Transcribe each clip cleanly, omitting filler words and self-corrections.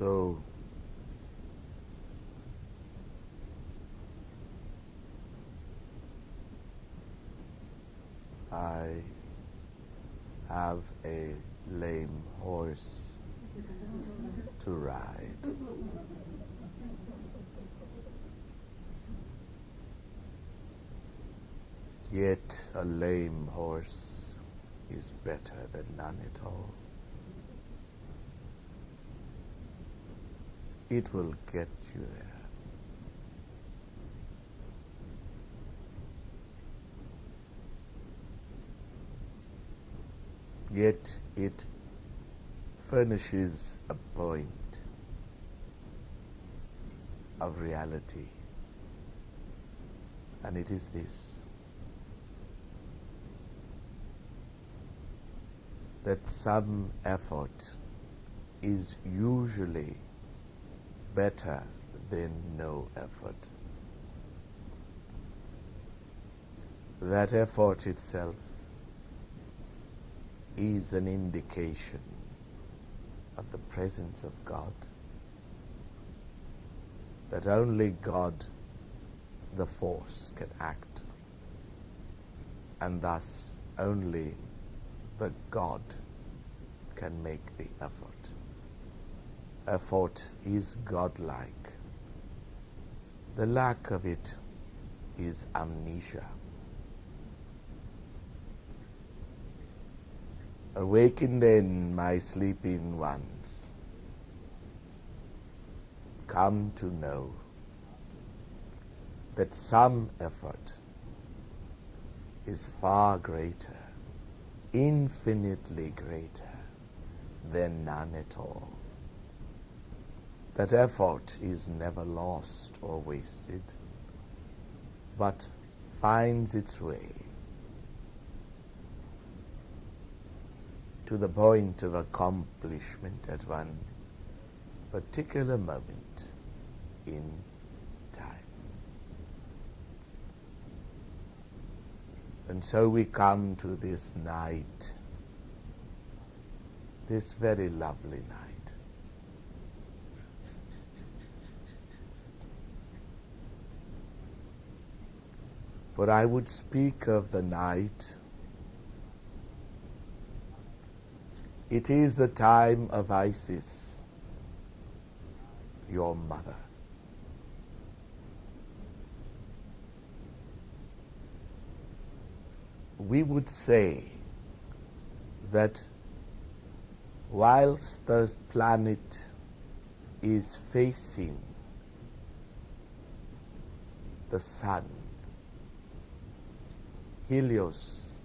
So, I have a lame horse to ride. Yet a lame horse is better than none at all. It will get you there. Yet it furnishes a point of reality, and it is this: that some effort is usually better than no effort. That effort itself is an indication of the presence of God, that only God, the force, can act, and thus only the God can make the effort. Effort is godlike. The lack of it is amnesia. Awaken then, my sleeping ones. Come to know that some effort is far greater, infinitely greater than none at all. That effort is never lost or wasted, but finds its way to the point of accomplishment at one particular moment in time. And so we come to this night, this very lovely night. For I would speak of the night. It is the time of Isis, your mother. We would say that whilst the planet is facing the sun, Helios,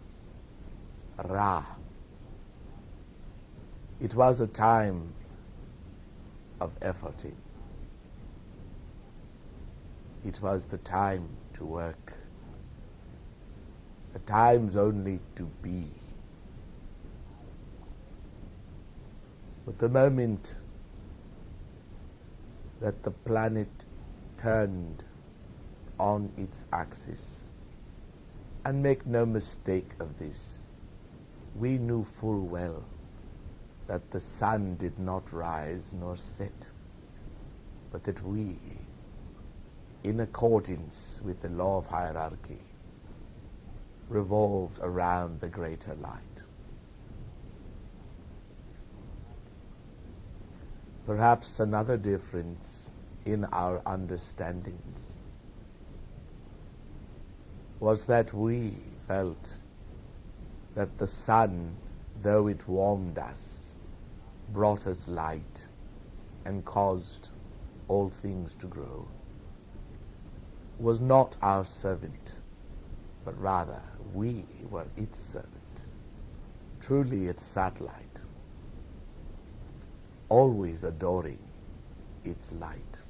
Ra, it was a time of efforting. It was the time to work, at times only to be. But the moment that the planet turned on its axis, and make no mistake of this, we knew full well that the sun did not rise nor set, but that we, in accordance with the law of hierarchy, revolved around the greater light. Perhaps another difference in our understandings was that we felt that the sun, though it warmed us, brought us light and caused all things to grow, was not our servant, but rather we were its servant, truly its satellite, always adoring its light,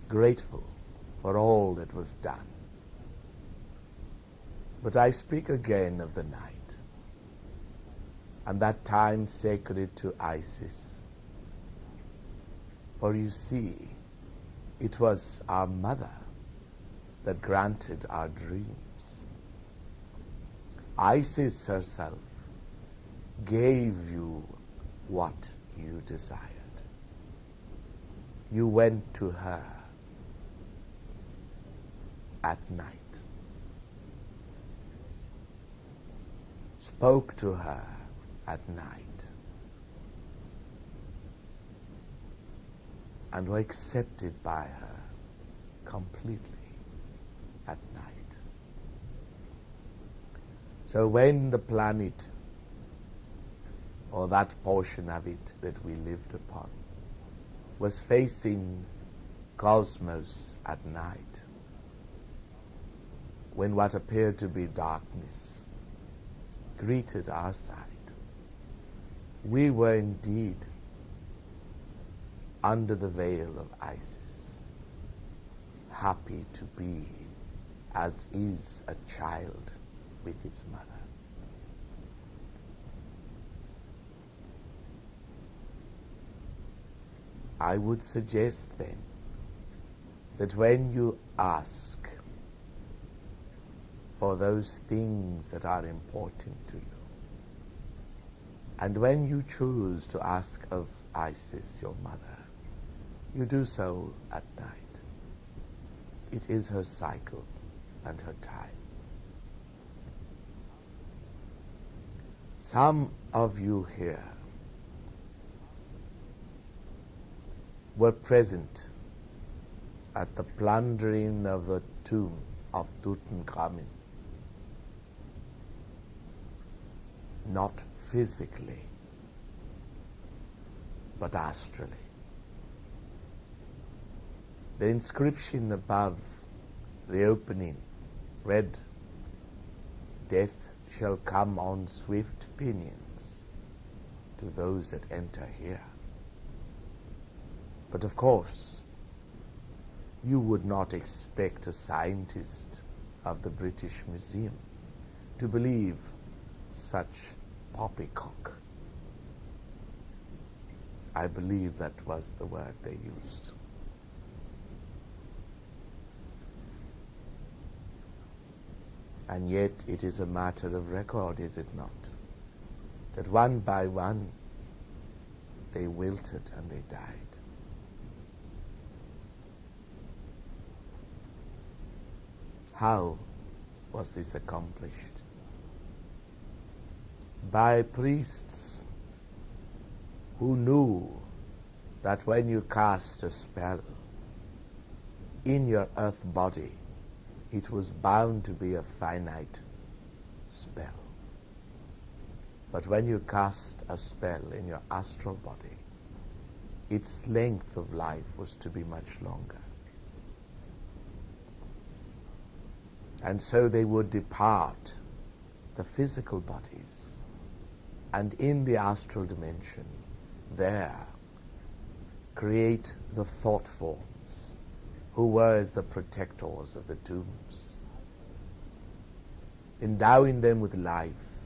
grateful for all that was done. But I speak again of the night, and that time sacred to Isis. For you see, it was our mother that granted our dreams. Isis herself gave you what you desired. you went to her at night, spoke to her at night, and were accepted by her completely at night. So when the planet, or that portion of it that we lived upon, was facing cosmos at night, when what appeared to be darkness greeted our sight, we were indeed under the veil of Isis, happy to be as is a child with its mother. I would suggest then that when you ask for those things that are important to you, and when you choose to ask of Isis, your mother, you do so at night. It is her cycle and her time. Some of you here were present at the plundering of the tomb of Tutankhamun, not physically, but astrally. The inscription above the opening read, "Death shall come on swift pinions to those that enter here." But of course, you would not expect a scientist of the British Museum to believe such poppycock. I believe that was the word they used. And yet it is a matter of record, is it not? That one by one they wilted and they died. How was this accomplished? By priests who knew that when you cast a spell in your earth body, it was bound to be a finite spell. But when you cast a spell in your astral body, its length of life was to be much longer. And so they would depart the physical bodies, and in the astral dimension, there create the thought forms, who were as the protectors of the tombs, endowing them with life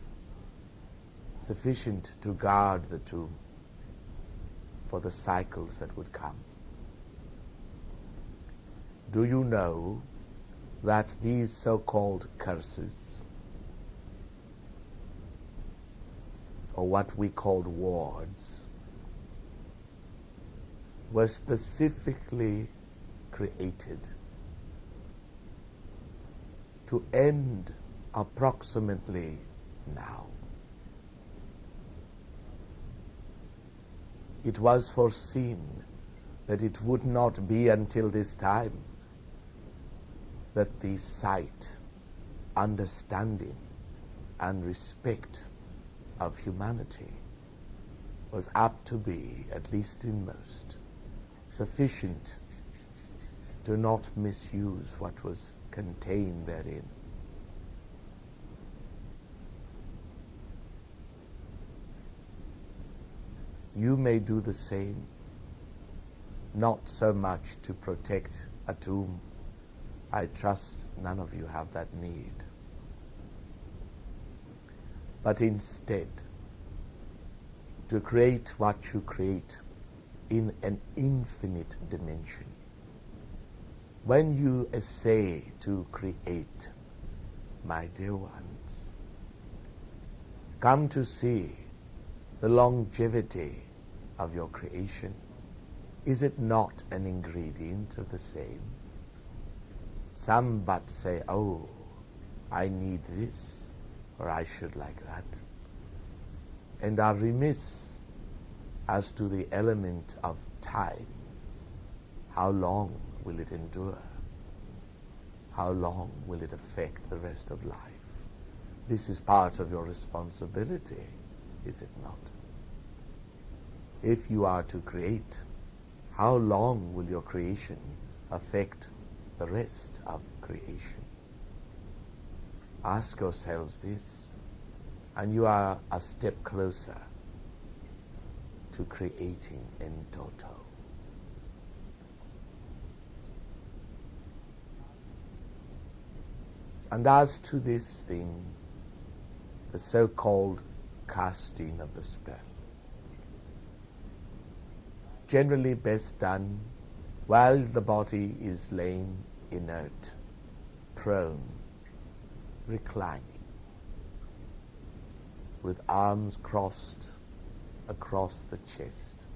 sufficient to guard the tomb for the cycles that would come. Do you know that these so-called curses, or what we called wards, were specifically created to end approximately now? It was foreseen that it would not be until this time that the sight, understanding, and respect of humanity was apt to be, at least in most, sufficient to not misuse what was contained therein. You may do the same, not so much to protect a tomb. I trust none of you have that need. But instead, to create what you create in an infinite dimension. When you essay to create, my dear ones, come to see the longevity of your creation. Is it not an ingredient of the same? Some but say, oh, I need this, or I should like that, and are remiss as to the element of time. How long will it endure? How long will it affect the rest of life? This is part of your responsibility, is it not? If you are to create, how long will your creation affect the rest of creation? Ask yourselves this, and you are a step closer to creating in toto. And as to this thing, the so-called casting of the spell, generally best done while the body is lain inert, prone, reclining, with arms crossed across the chest.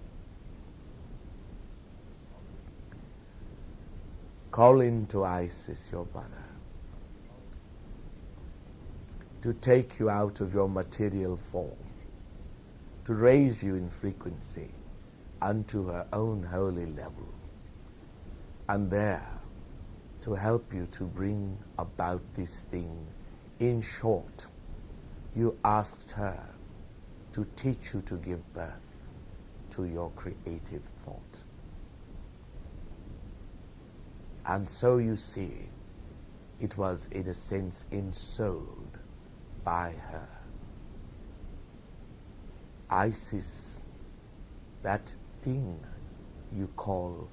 Call into Isis, your mother, to take you out of your material form, to raise you in frequency unto her own holy level, and there to help you to bring about this thing. In short, you asked her to teach you to give birth to your creative thought. And so you see, it was in a sense ensouled by her. Isis, that thing you call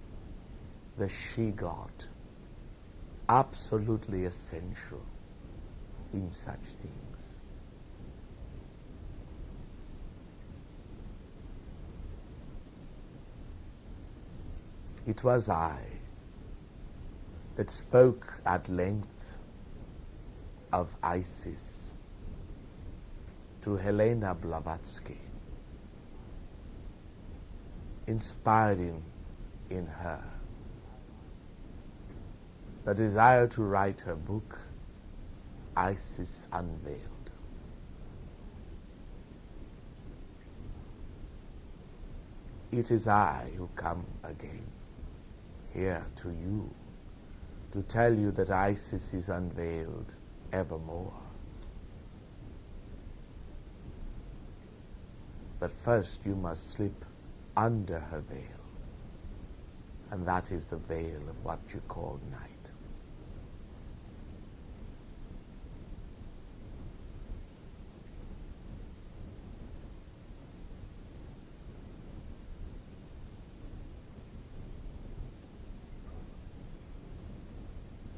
the she-god, absolutely essential in such things. It was I that spoke at length of Isis to Helena Blavatsky, inspiring in her the desire to write her book, Isis Unveiled. It is I who come again here to you to tell you that Isis is unveiled evermore. But first you must slip under her veil, and that is the veil of what you call night.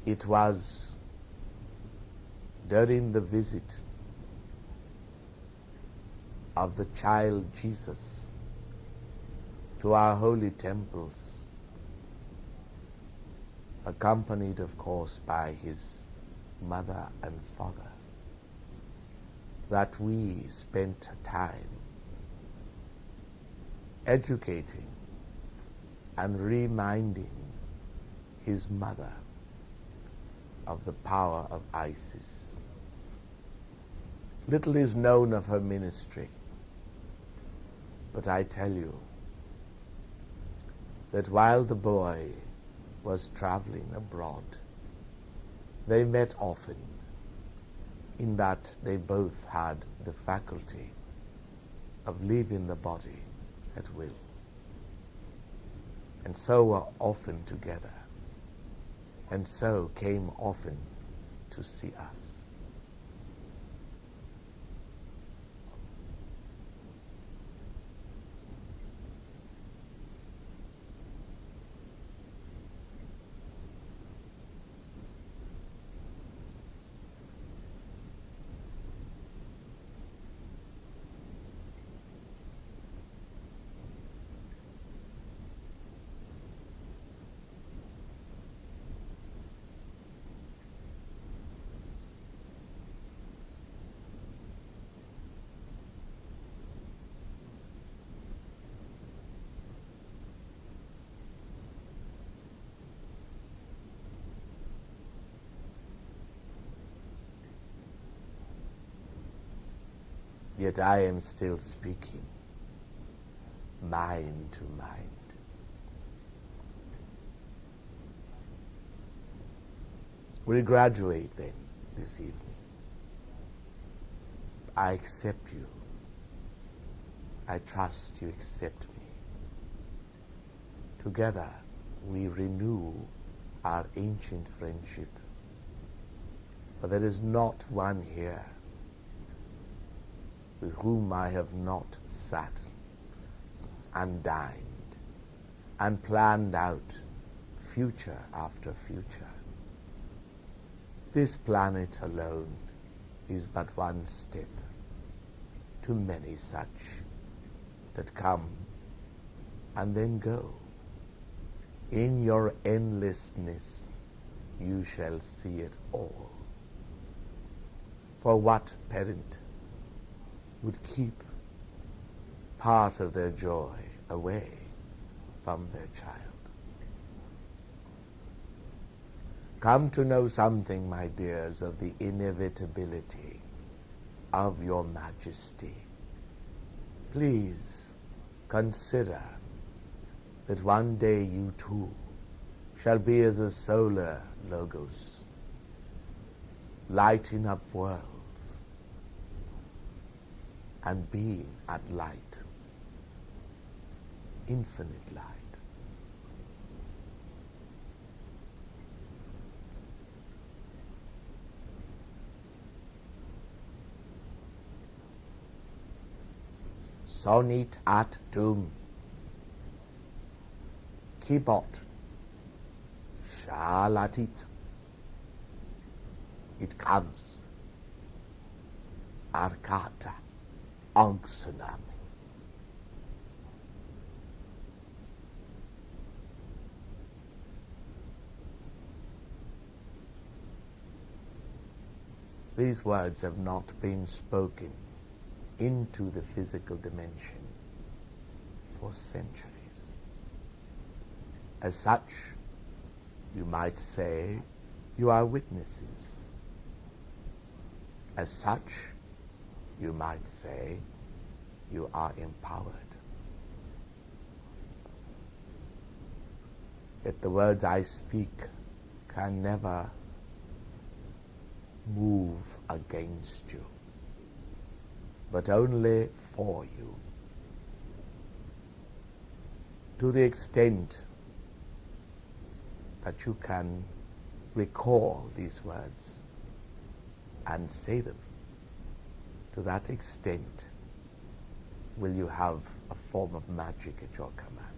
It was during the visit of the child Jesus to our holy temples, accompanied of course by his mother and father, that we spent time educating and reminding his mother of the power of Isis. Little is known of her ministry, but I tell you that while the boy was traveling abroad, they met often, in that they both had the faculty of leaving the body at will, and so were often together, and so came often to see us. yet I am still speaking mind to mind. We'll graduate then this evening. I accept you. I trust you accept me. Together we renew our ancient friendship. For there is not one here with whom I have not sat and dined and planned out future after future. This planet alone is but one step to many such that come and then go. In your endlessness you shall see it all. For what parent would keep part of their joy away from their child? Come to know something, my dears, of the inevitability of your majesty. Please consider that one day you too shall be as a solar logos, lighting up worlds and being at light, infinite light. Sonit ad tum, kibot, shalatit. It comes, arkata, angsunami. These words have not been spoken into the physical dimension for centuries. As such, you might say you are witnesses. As such, you might say you are empowered. Yet the words I speak can never move against you, but only for you. To the extent that you can recall these words and say them, to that extent will you have a form of magic at your command.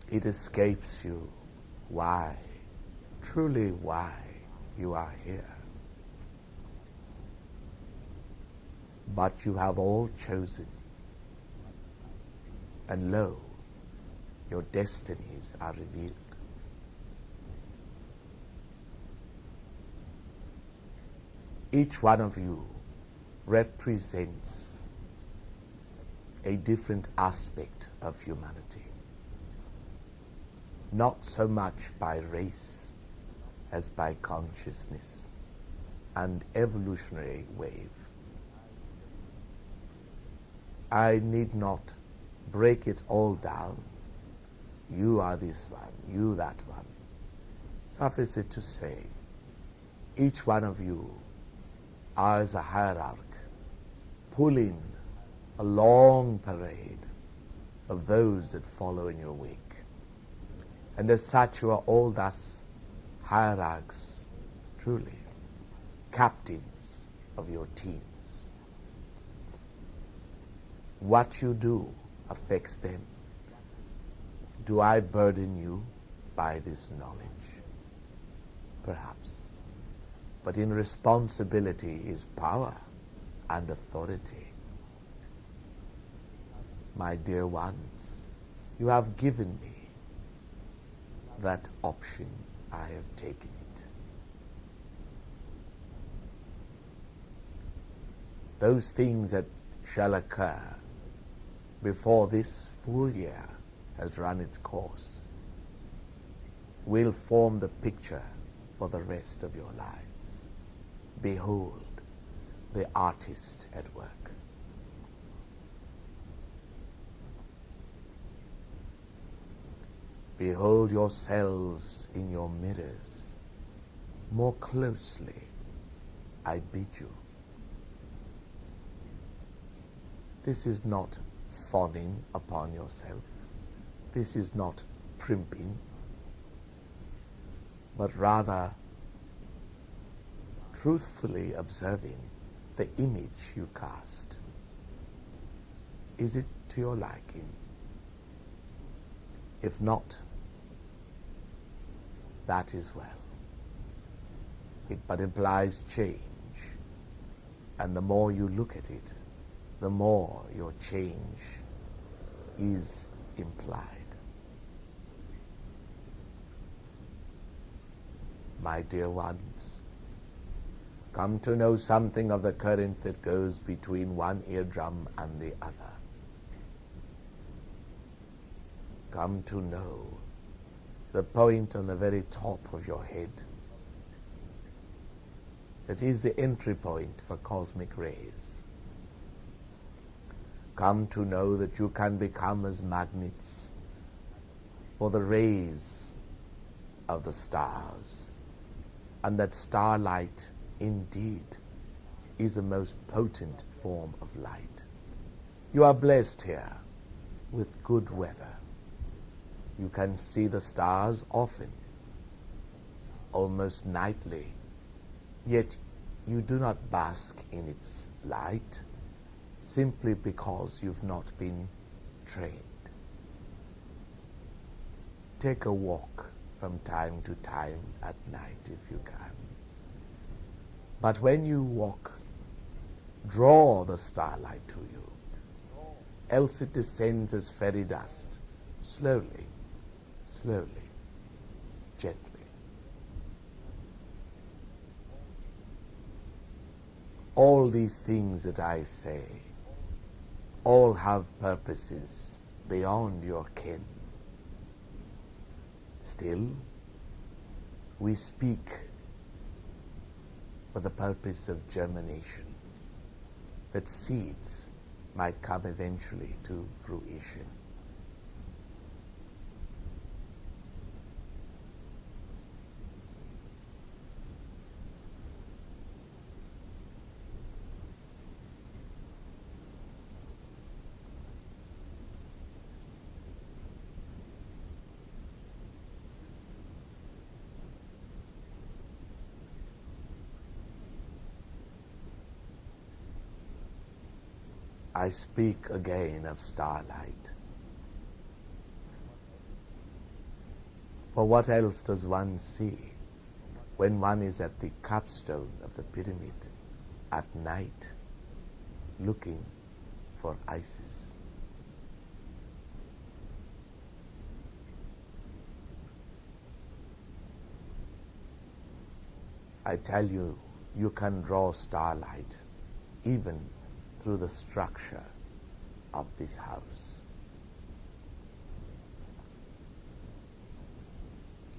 It escapes you why, truly why you are here. But you have all chosen, and lo, your destinies are revealed. Each one of you represents a different aspect of humanity. Not so much by race as by consciousness and evolutionary wave. I need not break it all down. You are this one, you that one. Suffice it to say, each one of you are as a hierarch pulling a long parade of those that follow in your wake. And as such, you are all thus hierarchs, truly, captains of your teams. What you do affects them. Do I burden you by this knowledge? Perhaps. But in responsibility is power and authority. My dear ones, you have given me that option. I have taken it. Those things that shall occur before this full year has run its course will form the picture for the rest of your lives. Behold the artist at work. Behold yourselves in your mirrors more closely, I bid you. This is not fawning upon yourself. This is not primping, but rather truthfully observing the image you cast. Is it to your liking? If not, that is well. It but implies change, and the more you look at it, the more your change is implied. My dear ones, come to know something of the current that goes between one eardrum and the other. Come to know the point on the very top of your head that is the entry point for cosmic rays. Come to know that you can become as magnets for the rays of the stars, and that starlight indeed is the most potent form of light. You are blessed here with good weather. You can see the stars often, almost nightly, yet you do not bask in its light simply because you've not been trained. Take a walk from time to time at night if you can. But when you walk, draw the starlight to you, else it descends as fairy dust, slowly, slowly, gently. All these things that I say, all have purposes beyond your ken. Still, we speak for the purpose of germination, that seeds might come eventually to fruition. I speak again of starlight. For what else does one see when one is at the capstone of the pyramid at night looking for Isis? I tell you, you can draw starlight even through the structure of this house.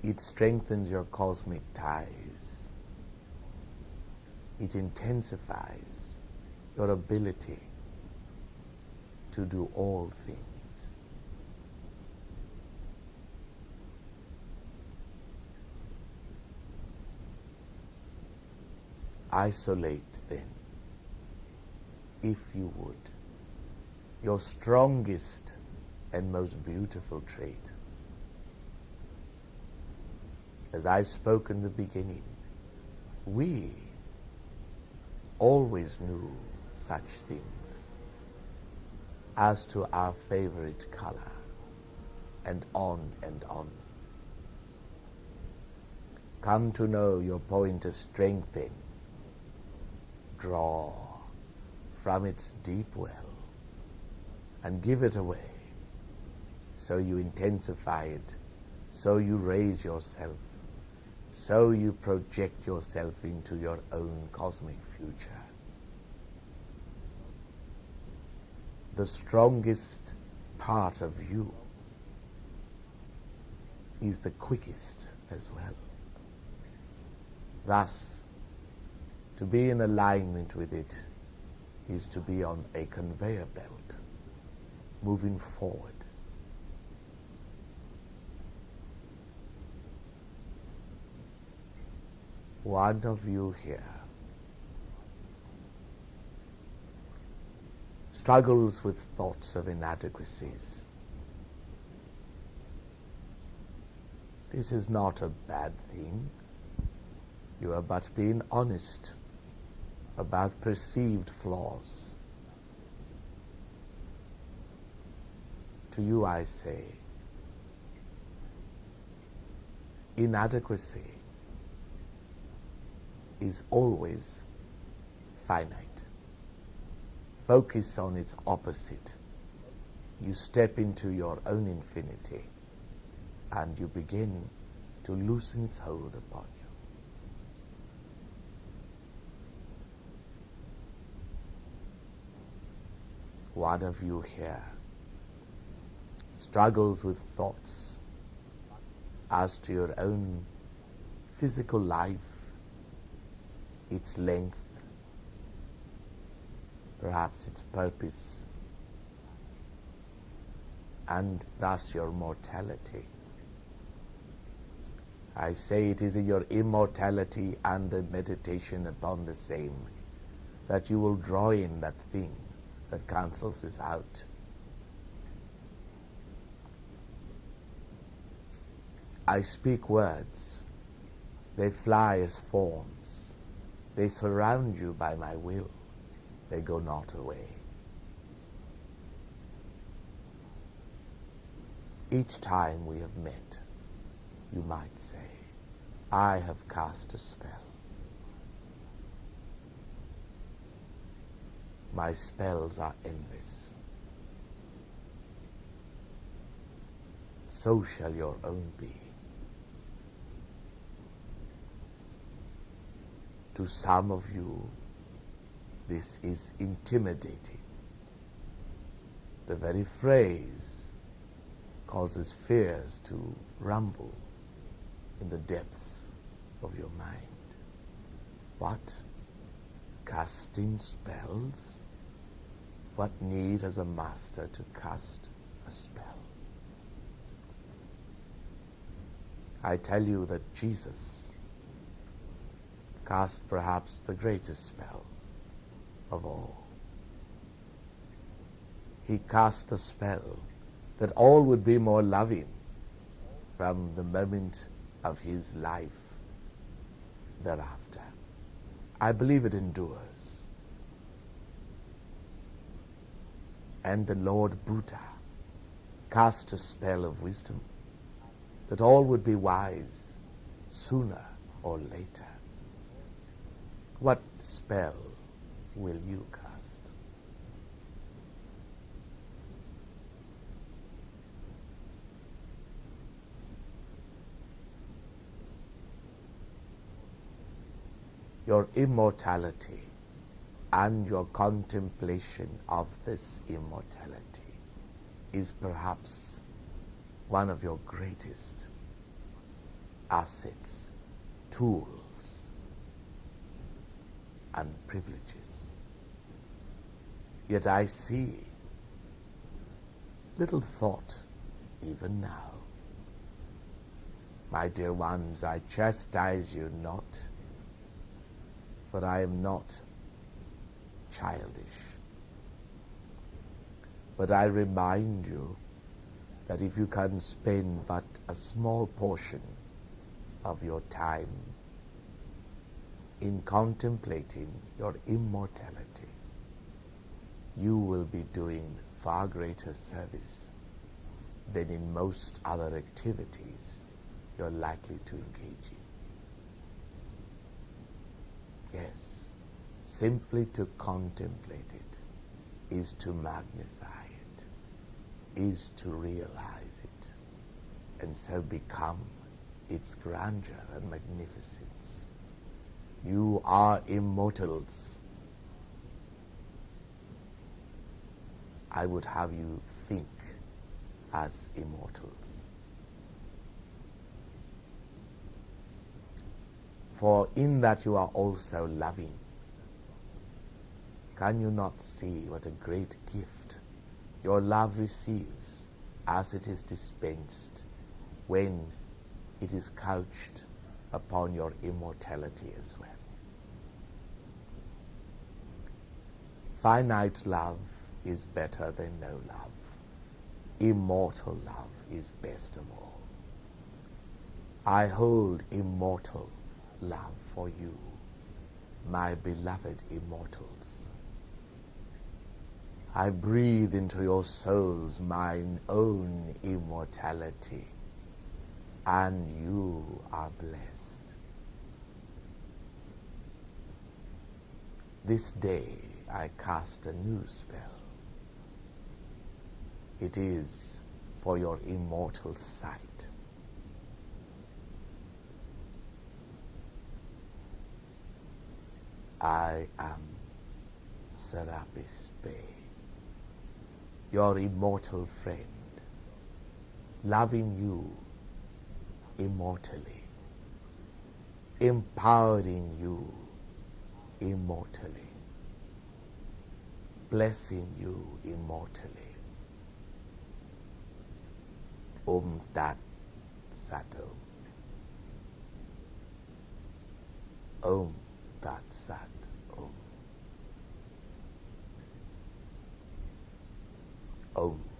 It strengthens your cosmic ties. It intensifies your ability to do all things. Isolate then, if you would, your strongest and most beautiful trait. As I spoke in the beginning, we always knew such things as to our favorite color, and on and on. Come to know your point of strength then. Draw from its deep well and give it away. So you intensify it, so you raise yourself, so you project yourself into your own cosmic future. The strongest part of you is the quickest as well. Thus, to be in alignment with it is to be on a conveyor belt, moving forward. One of you here struggles with thoughts of inadequacies. This is not a bad thing. You are but being honest about perceived flaws. To you I say, inadequacy is always finite. Focus on its opposite. You step into your own infinity and you begin to loosen its hold upon you. One of you here struggles with thoughts as to your own physical life, its length, perhaps its purpose, and thus your mortality. I say it is in your immortality and the meditation upon the same that you will draw in that thing that cancels this out. I speak words. They fly as forms. They surround you by my will. They go not away. Each time we have met, you might say, I have cast a spell. My spells are endless. So shall your own be. To some of you, this is intimidating. The very phrase causes fears to rumble in the depths of your mind. What? Casting spells? What need has a master to cast a spell? I tell you that Jesus cast perhaps the greatest spell of all. He cast a spell that all would be more loving from the moment of his life thereafter. I believe it endures. And the Lord Buddha cast a spell of wisdom that all would be wise sooner or later. What spell will you cast? Your immortality and your contemplation of this immortality is perhaps one of your greatest assets, tools, and privileges. Yet I see little thought even now. My dear ones, I chastise you not, for I am not childish. But I remind you that if you can spend but a small portion of your time in contemplating your immortality, you will be doing far greater service than in most other activities you're likely to engage in. Yes, simply to contemplate it is to magnify it, is to realize it, and so become its grandeur and magnificence. You are immortals. I would have you think as immortals. For in that you are also loving. Can you not see what a great gift your love receives as it is dispensed when it is couched upon your immortality as well? Finite love is better than no love. Immortal love is best of all. I hold immortal love for you, my beloved immortals. I breathe into your souls mine own immortality, and you are blessed. This day I cast a new spell. It is for your immortal sight. I am Serapis Bey, your immortal friend, loving you immortally, empowering you immortally, blessing you immortally. Om Tat Sat Om. Om Tat Sat Om. Om.